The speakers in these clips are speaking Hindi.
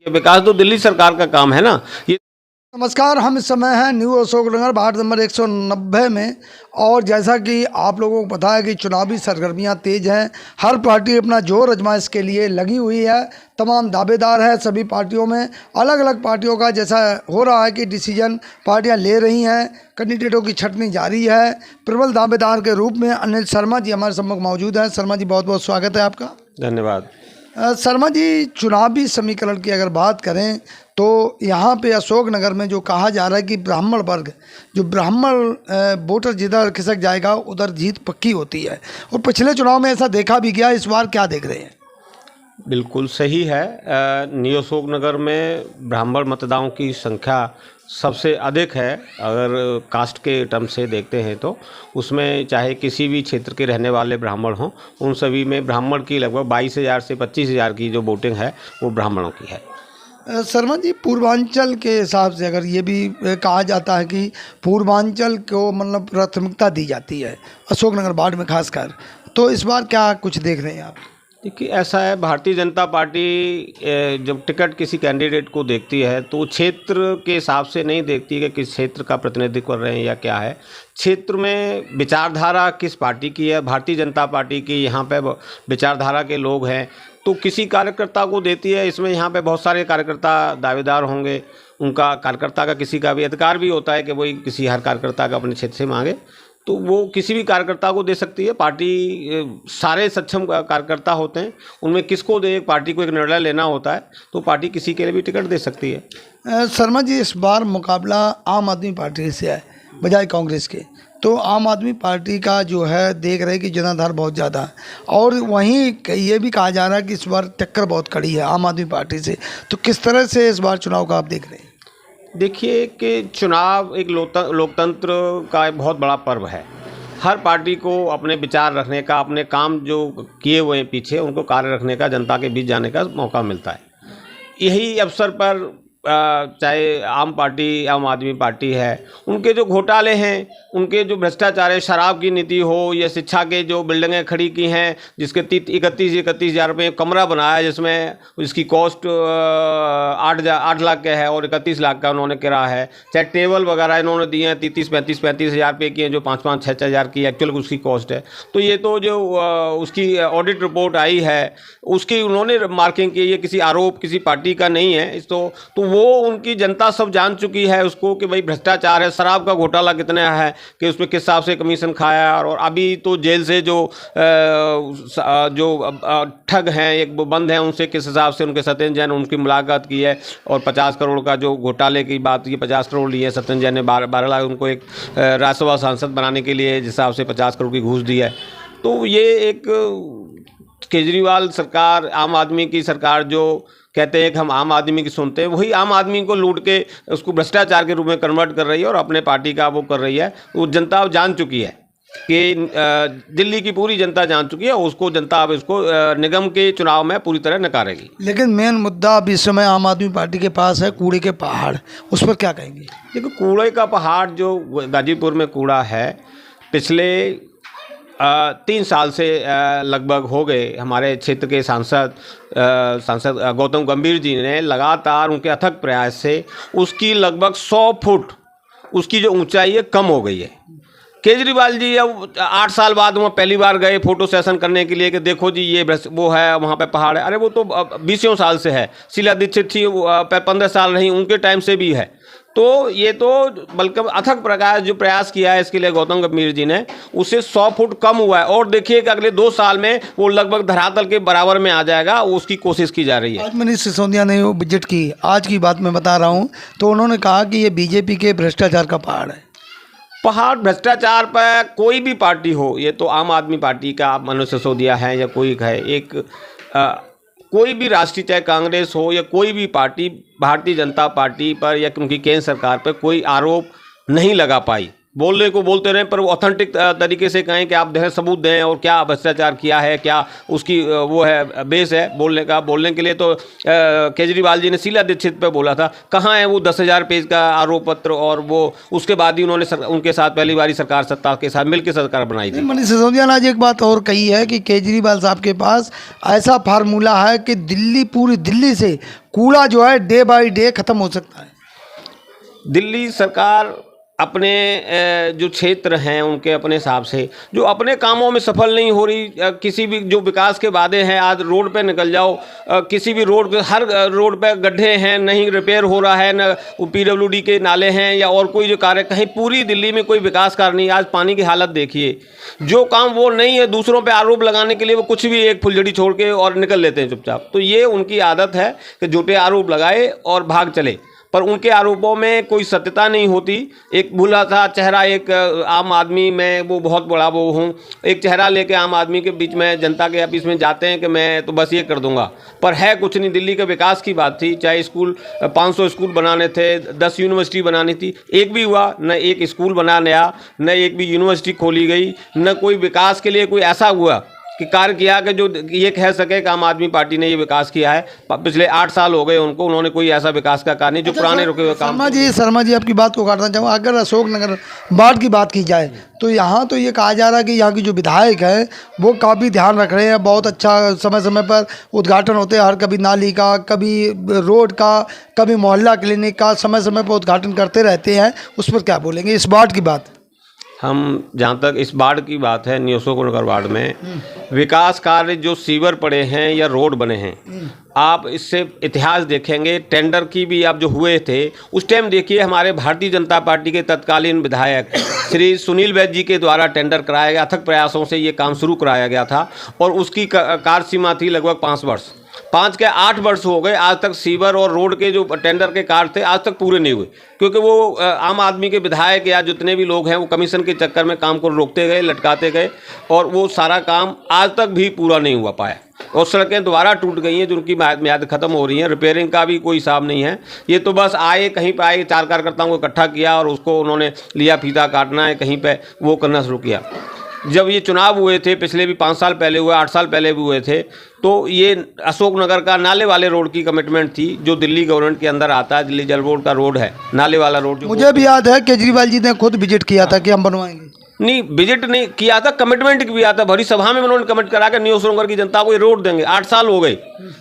ये विकास तो दिल्ली सरकार का काम है ना। ये नमस्कार, हम इस समय हैं न्यू अशोकनगर वार्ड नंबर 190 में। और जैसा कि आप लोगों को पता है कि चुनावी सरगर्मियां तेज हैं। हर पार्टी अपना जोर आजमाइश के लिए लगी हुई है। तमाम दावेदार है सभी पार्टियों में। अलग अलग पार्टियों का जैसा हो रहा है कि डिसीजन पार्टियां ले रही हैं। कैंडिडेटों की छंटनी जारी है। प्रबल दावेदार के रूप में अनिल शर्मा जी हमारे सम्मुख मौजूद हैं। शर्मा जी, बहुत बहुत स्वागत है आपका। धन्यवाद। शर्मा जी, चुनावी समीकरण की अगर बात करें तो यहाँ पे अशोकनगर में जो कहा जा रहा है कि ब्राह्मण वर्ग, जो ब्राह्मण वोटर जिधर खिसक जाएगा उधर जीत पक्की होती है। और पिछले चुनाव में ऐसा देखा भी गया। इस बार क्या देख रहे हैं? बिल्कुल सही है। न्यू अशोकनगर में ब्राह्मण मतदाताओं की संख्या सबसे अधिक है। अगर कास्ट के टर्म से देखते हैं तो उसमें चाहे किसी भी क्षेत्र के रहने वाले ब्राह्मण हों, उन सभी में ब्राह्मण की लगभग 22,000 से 25,000 की जो वोटिंग है वो ब्राह्मणों की है। शर्मा जी, पूर्वांचल के हिसाब से अगर ये भी कहा जाता है कि पूर्वांचल को मतलब प्राथमिकता दी जाती है अशोकनगर वार्ड में खासकर, तो इस बार क्या कुछ देख रहे हैं आप? देखिए, ऐसा है, भारतीय जनता पार्टी जब टिकट किसी कैंडिडेट को देखती है तो क्षेत्र के हिसाब से नहीं देखती कि किस क्षेत्र का प्रतिनिधित्व कर रहे हैं या क्या है। क्षेत्र में विचारधारा किस पार्टी की है, भारतीय जनता पार्टी की यहाँ पे विचारधारा के लोग हैं तो किसी कार्यकर्ता को देती है। इसमें यहाँ पे बहुत सारे कार्यकर्ता दावेदार होंगे, उनका कार्यकर्ता का किसी का भी अधिकार भी होता है कि वही किसी हर कार्यकर्ता का अपने क्षेत्र से मांगे, तो वो किसी भी कार्यकर्ता को दे सकती है। पार्टी सारे सक्षम कार्यकर्ता होते हैं, उनमें किसको दे, पार्टी को एक निर्णय लेना होता है तो पार्टी किसी के लिए भी टिकट दे सकती है। शर्मा जी, इस बार मुकाबला आम आदमी पार्टी से है बजाय कांग्रेस के। तो आम आदमी पार्टी का जो है देख रहे हैं कि जनाधार बहुत ज़्यादा है। और वहीं ये भी कहा जा रहा है कि इस बार टक्कर बहुत कड़ी है आम आदमी पार्टी से। तो किस तरह से इस बार चुनाव का आप देख रहे हैं? देखिए कि चुनाव एक लोकतंत्र का एक बहुत बड़ा पर्व है। हर पार्टी को अपने विचार रखने का, अपने काम जो किए हुए हैं पीछे उनको कार्य रखने का, जनता के बीच जाने का मौका मिलता है। यही अवसर पर चाहे आम आदमी पार्टी है, उनके जो घोटाले हैं, उनके जो भ्रष्टाचार है, शराब की नीति हो या शिक्षा के जो बिल्डिंगें खड़ी की हैं जिसके 31,000 रुपये कमरा बनाया, जिसमें इसकी कॉस्ट 8 लाख का है और 31 लाख का उन्होंने किराया है। चाहे टेबल वगैरह इन्होंने दिए हैं 35 हज़ार रुपये की हैं, जो 5-6 हज़ार की एक्चुअल उसकी कॉस्ट है। तो ये तो जो उसकी ऑडिट रिपोर्ट आई है उसकी उन्होंने मार्किंग की, ये किसी आरोप किसी पार्टी का नहीं है। तो वो उनकी जनता सब जान चुकी है उसको कि भाई भ्रष्टाचार है, शराब का घोटाला कितना है कि उसमें किस हिसाब से कमीशन खाया। और अभी तो जेल से जो ठग हैं एक बंद हैं, उनसे किस हिसाब से उनके सत्येंद्र जैन उनकी मुलाकात की है। और 50 करोड़ का जो घोटाले की बात, ये 50 करोड़ लिए सत्येंद्र जैन ने, 12 लाख उनको एक राज्यसभा सांसद बनाने के लिए जिस हिसाब से 50 करोड़ की घूस दी है। तो ये एक केजरीवाल सरकार, आम आदमी की सरकार जो कहते हैं कि हम आम आदमी की सुनते हैं, वही आम आदमी को लूट के उसको भ्रष्टाचार के रूप में कन्वर्ट कर रही है और अपने पार्टी का वो कर रही है। वो जनता जान चुकी है कि दिल्ली की पूरी जनता जान चुकी है। उसको जनता अब इसको निगम के चुनाव में पूरी तरह नकारेगी। लेकिन मेन मुद्दा अब इस समय आम आदमी पार्टी के पास है कूड़े के पहाड़, उस पर क्या कहेंगे? देखो, कूड़े का पहाड़ जो गाजीपुर में कूड़ा है, पिछले 3 साल से लगभग हो गए, हमारे क्षेत्र के सांसद गौतम गंभीर जी ने लगातार उनके अथक प्रयास से उसकी लगभग 100 फुट उसकी जो ऊंचाई है कम हो गई है। केजरीवाल जी अब 8 साल बाद वहाँ पहली बार गए फोटो सेशन करने के लिए कि देखो जी ये वो है, वहाँ पे पहाड़ है। अरे वो तो 20 साल से है। शीला दीक्षित थी, 15 साल रही, उनके टाइम से भी है। तो ये तो बल्कि अथक प्रकाश जो प्रयास किया है इसके लिए गौतम गंभीर जी ने, उससे 100 फुट कम हुआ है। और देखिए कि अगले 2 साल में वो लगभग धरातल के बराबर में आ जाएगा, उसकी कोशिश की जा रही है। आज मनीष सिसोदिया ने वो विजिट की, आज की बात मैं बता रहा हूँ, तो उन्होंने कहा कि ये बीजेपी के भ्रष्टाचार का पहाड़ है। पहाड़ भ्रष्टाचार पर कोई भी पार्टी हो, ये तो आम आदमी पार्टी का मनीष सिसोदिया है या कोई है, कोई भी राष्ट्रीय, चाहे कांग्रेस हो या कोई भी पार्टी, भारतीय जनता पार्टी पर या उनकी केंद्र सरकार पर कोई आरोप नहीं लगा पाई। बोलने को बोलते रहे, पर वो ऑथेंटिक तरीके से कहें कि आप देखें, सबूत दें और क्या भ्रष्टाचार किया है, क्या उसकी वो है बेस है बोलने का। बोलने के लिए तो केजरीवाल जी ने शीला दीक्षित पे बोला था, कहाँ है वो 10,000 पेज का आरोप पत्र, और वो उसके बाद ही उन्होंने उनके साथ पहली बारी सरकार सत्ता के साथ मिलकर सरकार बनाई थी। मनीष सिसोदिया ने आज एक बात और कही है कि केजरीवाल साहब के पास ऐसा फार्मूला है कि दिल्ली, पूरी दिल्ली से कूड़ा जो है डे बाय डे खत्म हो सकता है। दिल्ली सरकार अपने जो क्षेत्र हैं उनके अपने हिसाब से जो अपने कामों में सफल नहीं हो रही, किसी भी जो विकास के वादे हैं, आज रोड पे निकल जाओ, किसी भी रोड पे, हर रोड पे गड्ढे हैं, नहीं रिपेयर हो रहा है, न PWD के नाले हैं या और कोई जो कार्य, कहीं पूरी दिल्ली में कोई विकास कार्य नहीं। आज पानी की हालत देखिए, जो काम वो नहीं है, दूसरों पे आरोप लगाने के लिए वो कुछ भी एक फुलझड़ी छोड़ के और निकल लेते हैं चुपचाप। तो ये उनकी आदत है कि झूठे आरोप लगाए और भाग चले, पर उनके आरोपों में कोई सत्यता नहीं होती। एक भूला था चेहरा, एक आम आदमी, मैं वो बहुत बड़ा वो हूँ, एक चेहरा लेके आम आदमी के बीच में जनता के ऑफिस में जाते हैं कि मैं तो बस ये कर दूंगा, पर है कुछ नहीं। दिल्ली के विकास की बात थी, चाहे स्कूल 500 स्कूल बनाने थे, 10 यूनिवर्सिटी बनानी थी, एक भी हुआ न, एक स्कूल बना नया, न एक भी यूनिवर्सिटी खोली गई, न कोई विकास के लिए कोई ऐसा हुआ कि कार्य किया कि जो ये कह सके कि आम आदमी पार्टी ने ये विकास किया है। पिछले 8 साल हो गए उनको, उन्होंने कोई ऐसा विकास का कार्य नहीं जो पुराने रुके हुए काम। शर्मा जी आपकी बात को काटना चाहूँगा, अगर अशोकनगर बाढ़ की बात की जाए तो यहाँ तो ये कहा जा रहा है कि यहाँ की जो विधायक है वो काफ़ी ध्यान रख रहे हैं, बहुत अच्छा समय समय पर उद्घाटन होते हैं, हर कभी नाली का, कभी रोड का, कभी मोहल्ला क्लिनिक का समय समय पर उद्घाटन करते रहते हैं। उस पर क्या बोलेंगे इस बाढ़ की बात? हम जहाँ तक इस बाढ़ की बात है, अशोकनगर वार्ड में विकास कार्य जो सीवर पड़े हैं या रोड बने हैं, आप इससे इतिहास देखेंगे, टेंडर की भी आप जो हुए थे उस टाइम देखिए, हमारे भारतीय जनता पार्टी के तत्कालीन विधायक श्री सुनील वैद्य जी के द्वारा टेंडर कराया गया, अथक प्रयासों से ये काम शुरू कराया गया था, और उसकी कार्य सीमा थी लगभग 5 वर्ष। 5 के 8 वर्ष हो गए, आज तक सीवर और रोड के जो टेंडर के कार्य थे आज तक पूरे नहीं हुए, क्योंकि वो आम आदमी के विधायक या जितने भी लोग हैं वो कमीशन के चक्कर में काम को रोकते गए, लटकाते गए, और वो सारा काम आज तक भी पूरा नहीं हुआ पाया, और सड़कें दोबारा टूट गई हैं जिनकी म्याद खत्म हो रही हैं, रिपेयरिंग का भी कोई हिसाब नहीं है। ये तो बस आए, कहीं पे आए, 4 कार्यकर्ताओं को इकट्ठा किया और उसको उन्होंने लिया, फीता काटना है, कहीं पे वो करना शुरू किया। जब ये चुनाव हुए थे, पिछले भी 5 साल पहले हुए, 8 साल पहले भी हुए थे, तो ये अशोकनगर का नाले वाले रोड की कमिटमेंट थी जो दिल्ली गवर्नमेंट के अंदर आता है, दिल्ली जल बोर्ड का रोड है, नाले वाला रोड। मुझे भी याद है केजरीवाल जी ने खुद विजिट किया था कि हम बनवाएंगे। नहीं, विजिट नहीं किया था, कमिटमेंट किया था, भरी सभा में उन्होंने कमिट करा के अशोकनगर की जनता को ये रोड देंगे। 8 साल हो गए,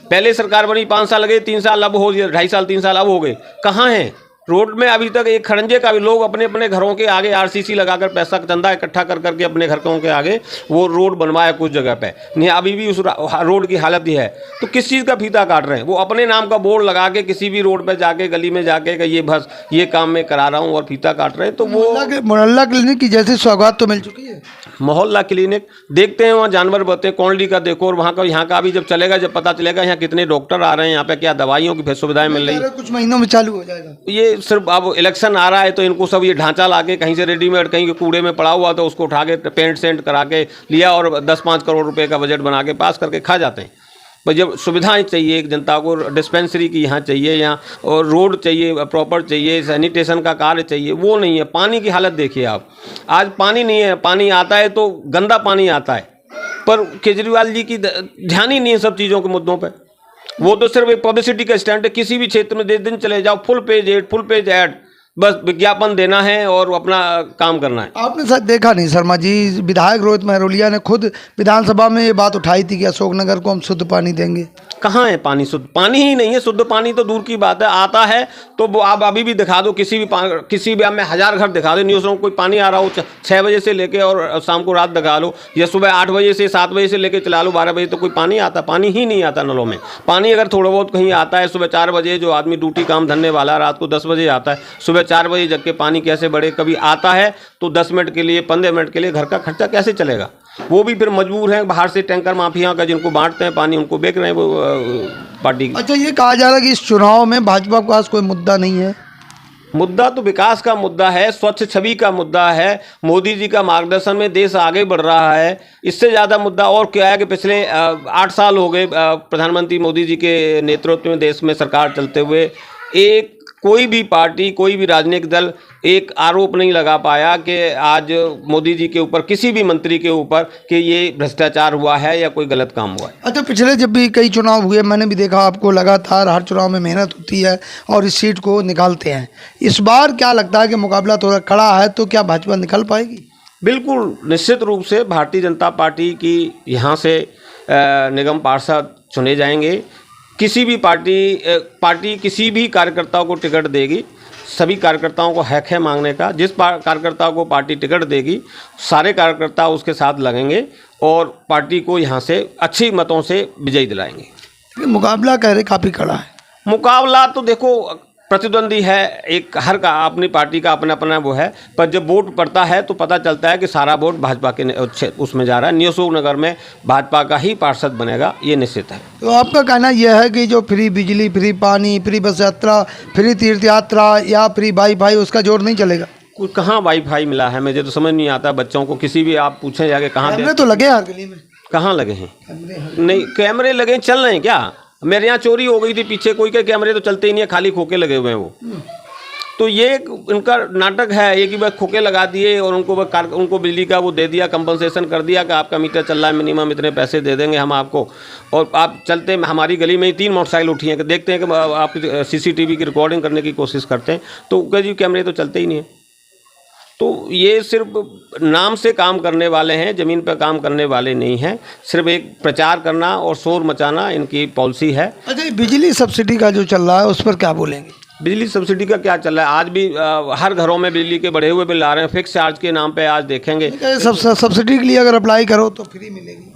पहले सरकार बनी 5 साल लगे, 3 साल अब हो गए, 2.5 साल 3 साल अब हो गए, कहाँ हैं रोड में अभी तक एक खड़ंजे का भी? लोग अपने अपने घरों के आगे RCC लगाकर पैसा चंदा इकट्ठा कर करके अपने घरों के आगे वो रोड बनवाया कुछ जगह पे, नहीं अभी भी उस रोड की हालत ही है। तो किस चीज़ का फीता काट रहे हैं? वो अपने नाम का बोर्ड लगा के किसी भी रोड पे जाके, गली में जाके कि ये बस ये काम मैं करा रहा हूँ, और फीता काट रहे हैं। तो वो मोहल्ला क्लिनिक की जैसी सौगात तो मिल चुकी है। मोहल्ला क्लिनिक देखते हैं, वहाँ जानवर बते, कोंडली का देखो, और वहाँ का यहाँ का भी जब चलेगा, जब पता चलेगा यहाँ कितने डॉक्टर आ रहे हैं, यहाँ पे क्या दवाइयों की सुविधाएं मिल रही है, कुछ महीनों में चालू हो जाएगा। ये सिर्फ अब इलेक्शन आ रहा है तो इनको सब ये ढांचा लाके कहीं से रेडीमेड, कहीं के कूड़े में पड़ा हुआ तो उसको उठा के पेंट सेंट करा के लिया और 10-5 करोड़ रुपए का बजट बना के पास करके खा जाते हैं। पर जब सुविधाएं चाहिए एक जनता को, डिस्पेंसरी की यहाँ चाहिए, यहाँ और रोड चाहिए, प्रॉपर चाहिए, सैनिटेशन का कार्य चाहिए, वो नहीं है। पानी की हालत देखिए आप, आज पानी नहीं है, पानी आता है तो गंदा पानी आता है, पर केजरीवाल जी की ध्यान ही नहीं है सब चीज़ों के मुद्दों पर। वो तो सिर्फ एक पब्लिसिटी का स्टैंड है, किसी भी क्षेत्र में 10 दिन चले जाओ, फुल पेज ऐड, बस विज्ञापन देना है और अपना काम करना है। आपने शायद देखा नहीं शर्मा जी, विधायक रोहित महरोलिया ने खुद विधानसभा में ये बात उठाई थी कि अशोकनगर को हम शुद्ध पानी देंगे। कहाँ है पानी? शुद्ध पानी ही नहीं है। शुद्ध पानी तो दूर की बात है, आता है तो वो आप अभी भी दिखा दो, किसी भी आप में 1000 घर दिखा दो, न्यूज़ में कोई पानी आ रहा हो 6 बजे से लेके और शाम को रात दिखा लो, या सुबह 8 बजे से 7 बजे से लेके चला लो 12 बजे, तो कोई पानी आता? पानी ही नहीं आता नलों में। पानी अगर थोड़ा बहुत कहीं आता है, सुबह 4 बजे जो आदमी ड्यूटी काम धरने वाला रात को 10 बजे आता है, सुबह 4 बजे जग के पानी कैसे बढ़े? कभी आता है तो 10 मिनट के लिए, 15 मिनट के लिए, घर का खर्चा कैसे चलेगा? वो भी फिर मजबूर हैं, बाहर से टैंकर माफिया का जिनको बांटते हैं पानी, उनको बेच रहे हैं वो पार्टी। अच्छा, ये कहा जा रहा है कि इस चुनाव में भाजपा के पास कोई मुद्दा नहीं है। मुद्दा तो विकास का मुद्दा है, स्वच्छ छवि का मुद्दा है, मोदी जी का मार्गदर्शन में देश आगे बढ़ रहा है। इससे ज़्यादा मुद्दा और क्या है कि पिछले 8 साल हो गए प्रधानमंत्री मोदी जी के नेतृत्व में देश में सरकार चलते हुए, एक कोई भी पार्टी, कोई भी राजनीतिक दल एक आरोप नहीं लगा पाया कि आज मोदी जी के ऊपर, किसी भी मंत्री के ऊपर, कि ये भ्रष्टाचार हुआ है या कोई गलत काम हुआ है। अच्छा, पिछले जब भी कई चुनाव हुए मैंने भी देखा आपको लगातार हर चुनाव में मेहनत होती है और इस सीट को निकालते हैं। इस बार क्या लगता है कि मुकाबला थोड़ा कड़ा है, तो क्या भाजपा निकाल पाएगी? बिल्कुल निश्चित रूप से भारतीय जनता पार्टी की यहाँ से निगम पार्षद चुने जाएंगे। किसी भी पार्टी किसी भी कार्यकर्ताओं को टिकट देगी, सभी कार्यकर्ताओं को हक है मांगने का। जिस कार्यकर्ता को पार्टी टिकट देगी सारे कार्यकर्ता उसके साथ लगेंगे और पार्टी को यहाँ से अच्छी मतों से विजयी दिलाएंगे। मुकाबला कह रहे काफ़ी कड़ा है। मुकाबला तो देखो प्रतिद्वंदी है, एक हर का अपनी पार्टी का अपना अपना वो है, पर जब वोट पड़ता है तो पता चलता है कि सारा वोट भाजपा के उसमें जा रहा है। न्यू अशोकनगर में भाजपा का ही पार्षद बनेगा, ये निश्चित है। तो आपका कहना यह है कि जो फ्री बिजली, फ्री पानी, फ्री बस यात्रा, फ्री तीर्थ यात्रा या फ्री वाईफाई, उसका जोर नहीं चलेगा? कोई कहाँ वाईफाई मिला है, मुझे तो समझ नहीं आता। बच्चों को किसी भी आप पूछें जाके कहाँ कैमरे तो लगे हर गली में? कहाँ लगे हैं? नहीं, कैमरे लगे चल रहे हैं क्या? मेरे यहाँ चोरी हो गई थी पीछे, कोई के कैमरे तो चलते ही नहीं है, खाली खोखे लगे हुए हैं वो। तो ये इनका नाटक है, ये कि बस खोखे लगा दिए और उनको बिजली का वो दे दिया, कंपनसेशन कर दिया कि आपका मीटर चल रहा है, मिनिमम इतने पैसे दे देंगे हम आपको। और आप चलते, हमारी गली में ही 3 मोटरसाइकिल उठी हैं कि देखते हैं कि आप CCTV की रिकॉर्डिंग करने की कोशिश करते हैं, तो जी कैमरे तो चलते ही नहीं है। तो ये सिर्फ नाम से काम करने वाले हैं, ज़मीन पर काम करने वाले नहीं हैं। सिर्फ एक प्रचार करना और शोर मचाना इनकी पॉलिसी है। अच्छा, बिजली सब्सिडी का जो चल रहा है उस पर क्या बोलेंगे? बिजली सब्सिडी का क्या चल रहा है? आज भी हर घरों में बिजली के बढ़े हुए बिल आ रहे हैं, फिक्स चार्ज के नाम पे आज देखेंगे। सब्सिडी के लिए अगर अप्लाई करो तो फ्री मिलेगी?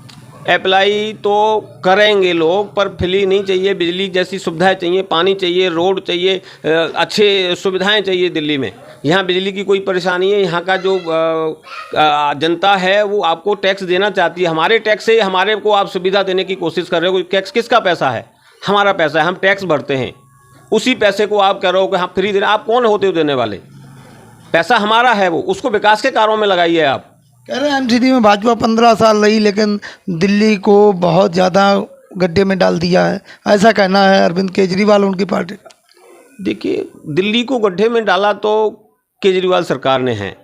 अप्लाई तो करेंगे लोग, पर फ्री नहीं चाहिए। बिजली जैसी सुविधाएं चाहिए, पानी चाहिए, रोड चाहिए, अच्छे सुविधाएं चाहिए दिल्ली में। यहाँ बिजली की कोई परेशानी है। यहाँ का जो जनता है वो आपको टैक्स देना चाहती है। हमारे टैक्स से हमारे को आप सुविधा देने की कोशिश कर रहे हो। टैक्स किसका पैसा है? हमारा पैसा है, हम टैक्स भरते हैं। उसी पैसे को आप कह रहे हो कि हाँ फ्री देना। आप कौन होते हो देने वाले? पैसा हमारा है, वो उसको विकास के कार्यों में लगाइए। आप कह रहे हैं MCD में भाजपा 15 साल रही लेकिन दिल्ली को बहुत ज़्यादा गड्ढे में डाल दिया है, ऐसा कहना है अरविंद केजरीवाल उनकी पार्टी का। देखिए, दिल्ली को गड्ढे में डाला तो केजरीवाल सरकार ने है।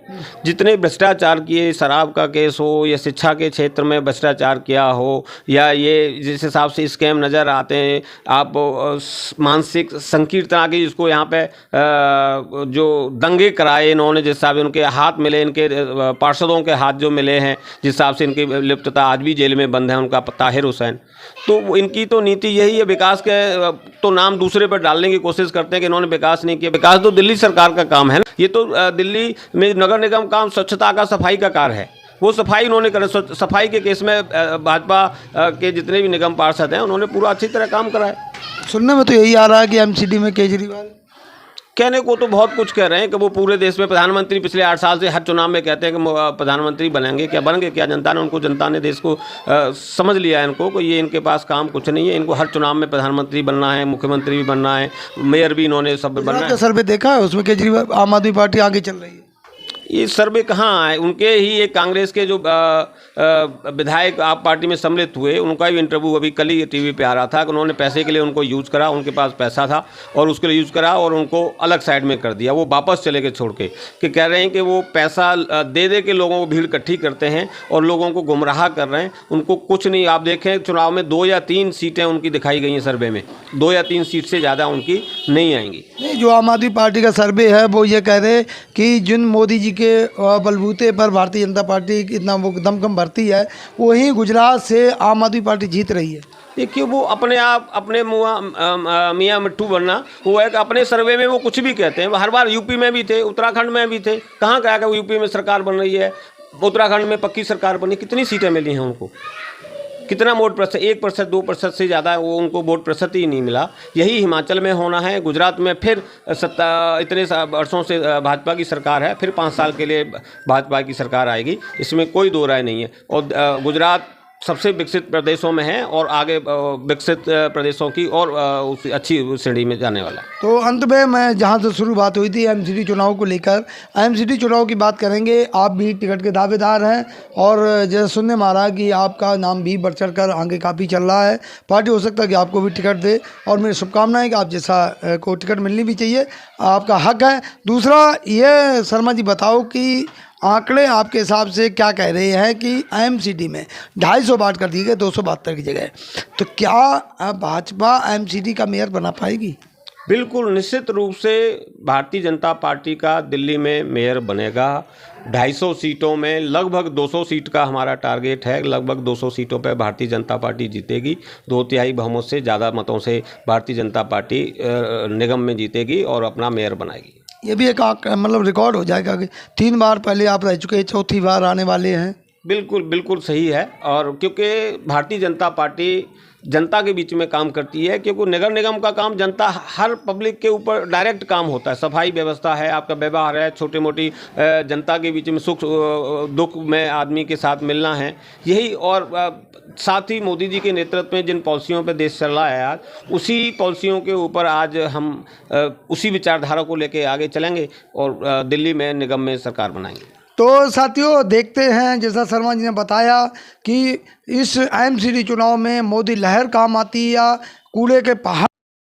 जितने भ्रष्टाचार किए, शराब का केस हो या शिक्षा के क्षेत्र में भ्रष्टाचार किया हो, या ये जिस हिसाब से स्कैम नज़र आते हैं, आप मानसिक संकीर्तना की जिसको यहाँ पे जो दंगे कराए इन्होंने, जिस हिसाब से उनके हाथ मिले, इनके पार्षदों के हाथ जो मिले हैं, जिस हिसाब से इनकी लिप्तता, आज भी जेल में बंद है उनका ताहिर हुसैन। तो इनकी तो नीति यही है, विकास के तो नाम दूसरे पर डालने की कोशिश करते हैं कि इन्होंने विकास नहीं किया। विकास तो दिल्ली सरकार का काम है ना। ये तो दिल्ली में नगर निगम काम स्वच्छता का, सफाई का कार्य है। वो सफाई उन्होंने करा। सफाई के केस में भाजपा के जितने भी निगम पार्षद हैं उन्होंने पूरा अच्छी तरह काम करा है। सुनने में तो यही आ रहा है कि MCD में केजरीवाल, कहने को तो बहुत कुछ कह रहे हैं कि वो पूरे देश में प्रधानमंत्री, पिछले 8 साल से हर चुनाव में कहते हैं कि प्रधानमंत्री बनेंगे। क्या बन गए? क्या जनता ने देश को समझ लिया है इनको कि ये इनके पास काम कुछ नहीं है। इनको हर चुनाव में प्रधानमंत्री बनना है, मुख्यमंत्री भी बनना है, मेयर भी इन्होंने सब बनना है। सर्वे देखा है उसमें केजरीवाल, आम आदमी पार्टी आगे चल रही है। ये सर्वे कहाँ है? उनके ही एक कांग्रेस के जो विधायक आप पार्टी में सम्मिलित हुए, उनका भी इंटरव्यू अभी कल ही TV पे आ रहा था कि उन्होंने पैसे के लिए उनको यूज़ करा, उनके पास पैसा था और उसके लिए यूज़ करा और उनको अलग साइड में कर दिया। वो वापस चले गए छोड़ के, कि कह रहे हैं कि वो पैसा दे के लोगों को भीड़ इकट्ठी करते हैं और लोगों को गुमराह कर रहे हैं। उनको कुछ नहीं। आप देखें चुनाव में 2 या 3 सीटें उनकी दिखाई गई हैं सर्वे में, 2 या 3 सीट से ज़्यादा उनकी नहीं आएंगी। नहीं, जो आम आदमी पार्टी का सर्वे है वो ये कह रहे कि जिन मोदी जी के बलबूते पर भारतीय जनता पार्टी इतना वो दमखम भरती है, वहीं गुजरात से आम आदमी पार्टी जीत रही है। देखिए, वो अपने आप अपने मियाँ मिट्टू बनना, वो है कि अपने सर्वे में वो कुछ भी कहते हैं। हर बार यूपी में भी थे, उत्तराखंड में भी थे। कहाँ कहा कि यूपी में सरकार बन रही है, उत्तराखंड में पक्की सरकार बनी। कितनी सीटें मिली हैं उनको? कितना वोट प्रतिशत? 1%, 2% से ज़्यादा वो उनको वोट प्रतिशत ही नहीं मिला। यही हिमाचल में होना है। गुजरात में फिर इतने वर्षों से भाजपा की सरकार है, फिर 5 साल के लिए भाजपा की सरकार आएगी, इसमें कोई दो राय नहीं है। और गुजरात सबसे विकसित प्रदेशों में है और आगे विकसित प्रदेशों की और उस अच्छी श्रेणी में जाने वाला है। तो अंत में मैं जहां से शुरू बात हुई थी एमसीडी चुनाव को लेकर, एमसीडी चुनाव की बात करेंगे। आप भी टिकट के दावेदार हैं और जैसे सुनने में आ रहा है कि आपका नाम भी बढ़ चढ़ कर आगे काफ़ी चल रहा है। पार्टी हो सकता है कि आपको भी टिकट दे और मेरी शुभकामनाएं कि आप जैसा को टिकट मिलनी भी चाहिए, आपका हक है। दूसरा ये शर्मा जी बताओ कि आंकड़े आपके हिसाब से क्या कह रहे हैं कि एमसीडी में 250 वार्ड कर दिए गए 272 की जगह, तो क्या भाजपा एमसीडी का मेयर बना पाएगी? बिल्कुल निश्चित रूप से भारतीय जनता पार्टी का दिल्ली में मेयर बनेगा। 250 सीटों में लगभग 200 सीट का हमारा टारगेट है। लगभग 200 सीटों पर भारतीय जनता पार्टी जीतेगी। 2/3 बहुमत से ज़्यादा मतों से भारतीय जनता पार्टी निगम में जीतेगी और अपना मेयर बनाएगी। ये भी एक मतलब रिकॉर्ड हो जाएगा कि 3 बार पहले आप रह चुके, 4थी बार आने वाले हैं। बिल्कुल बिल्कुल सही है। और क्योंकि भारतीय जनता पार्टी जनता के बीच में काम करती है, क्योंकि नगर निगम का काम जनता हर पब्लिक के ऊपर डायरेक्ट काम होता है। सफाई व्यवस्था है, आपका व्यवहार है, छोटी मोटी जनता के बीच में सुख दुख में आदमी के साथ मिलना है, यही। और साथ ही मोदी जी के नेतृत्व में जिन पॉलिसियों पे देश चल रहा है आज, उसी पॉलिसियों के ऊपर आज हम उसी विचारधारा को लेके आगे चलेंगे और दिल्ली में निगम में सरकार बनाएंगे। तो साथियों देखते हैं, जैसा शर्मा जी ने बताया कि इस एमसीडी चुनाव में मोदी लहर काम आती है या कूड़े के पहाड़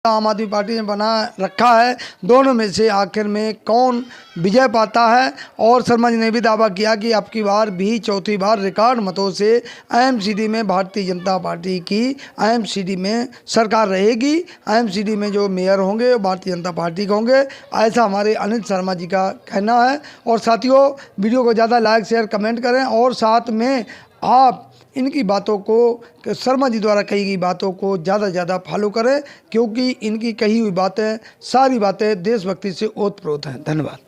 आम आदमी पार्टी ने बना रखा है, दोनों में से आखिर में कौन विजय पाता है। और शर्मा जी ने भी दावा किया कि अब की बार भी 4थी बार रिकॉर्ड मतों से एमसीडी में भारतीय जनता पार्टी की एमसीडी में सरकार रहेगी। एमसीडी में जो मेयर होंगे वो भारतीय जनता पार्टी के होंगे, ऐसा हमारे अनिल शर्मा जी का कहना है। और साथियों वीडियो को ज़्यादा लाइक शेयर कमेंट करें और साथ में आप इनकी बातों को, शर्मा जी द्वारा कही गई बातों को ज़्यादा से ज़्यादा फॉलो करें, क्योंकि इनकी कही हुई बातें सारी बातें देशभक्ति से ओतप्रोत हैं। धन्यवाद।